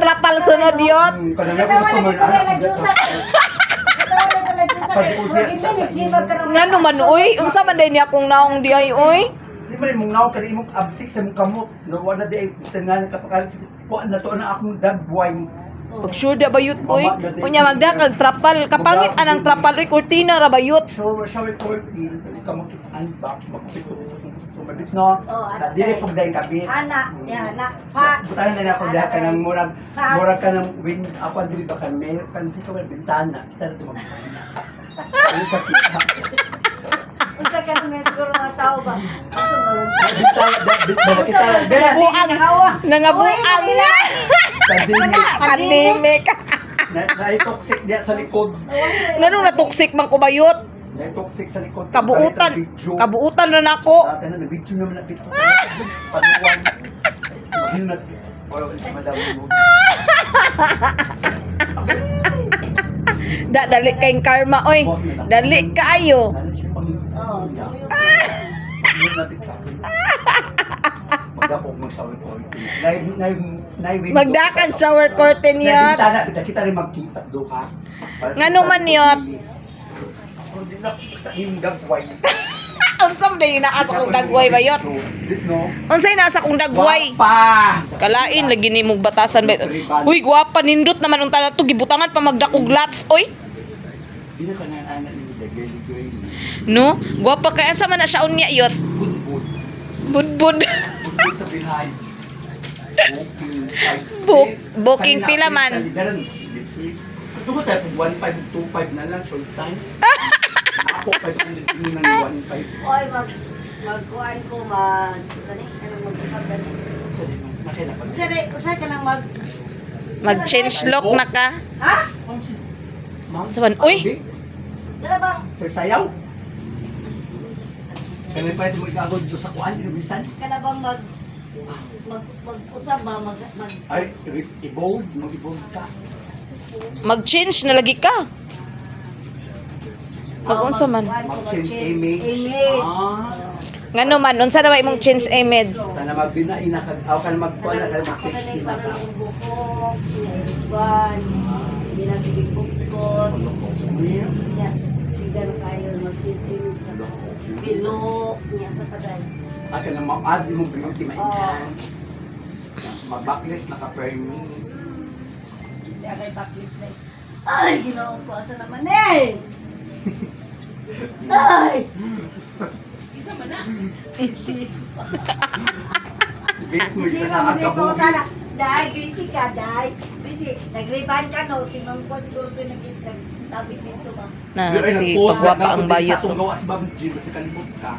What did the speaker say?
magtrapal sunod yot. Kanang ako sa mga Ngano man uy, unsa man day niya kung naong di ay uy? Di ba mong naw kani imong abtik sa mong kamot. No wala di ay tangan kapakalis ko na to na akong dagway. Pag sure da bayot uy. Unya magda kag trapal, kapangit anang trapal uy, kurtina ra bayot. Shower curtain, kamot ang back makapit ko sa kung gusto mabit no. Dili pag dahil kabit. Anak, anak, pa. Butahan na ako dahil ka ng murag ka ng wind. Ako ang dili ba ka mayor ka sa kamay bintana. Kita na tumabitana. Ano sa kita? Unsa ka nang siguro mga tao ba? Aso mo lang. Bintana kita. Nangabuang na. Pandemic. Na-toxic diya sa likod. Nganong na-toxic man ko bayot? Na-toxic sa likod. Kabuutan na nako. Dati na nag-video naman na pito. Panuwan. Mahinat. Wala sa madami mo. Dali kayong karma oy. Dali kaayo. Ano siya pang... Oh. Yun natin sa akin. Magdakog mag-shower curtain. Magdakag shower curtain yot. Kita rin magkita do ha. Ngano man yot? Hindi na kita yung gagway. Unsam day naa sa kong dagway bayot? No? Unsay nasa kong dagway? Guwapa! Kalain lagi ni mong batasan ba. Uy, gwapa nindot naman ang tanan to gibutangan pa magdakog lats oy. Hindi na kanaan ni the girly. No? Gwapa kaya sa man na siya unya yot. Budbud. Budbud. Budbud sa behind. Booking pila man. Siguro tayo kung 1.5, 2.5 na lang, short time. Ako 500 ng 1.5. Oy, magkuhan ko sani ka nang mag-usap ka. Nakilakad. Sari, usay ka nang Mag-change look na ka. Ha? Saban, uy. Dala bang? Sir Sayaw. Kaya pa mo ikagod dito sa kuan, inubisan. Kana bang mag-usap ba Ay, evolve, mag-evolve ka. Mag-change na lagi ka. Mag-unsa man. Mag-change image. Ngano man, unsa na ba imong change image? Kana magbina inakag aw kana magkuan na kana mag-sexy na ka. Buhok, ban, hindi na sige bukod. Sigar kayo mag-change sa bilog niya sa paday. Aka na ma-add mo beauty ma-enhance. Mag-backlist naka-permi. Hindi agay backlist na. Ay, ginawa ko asa naman eh. Ay! Isa man na. Sige mo Hindi sa mo kasi po akabuhi. tala. Dahil, busy ka, dahil. Busy. Nag-reban ka, no? Si Ma'am ko, siguro ko nagsabi dito ba? Na si pagwapa ang bayot. Sa itong gawa sa Bam Gym, kasi kalibot ka.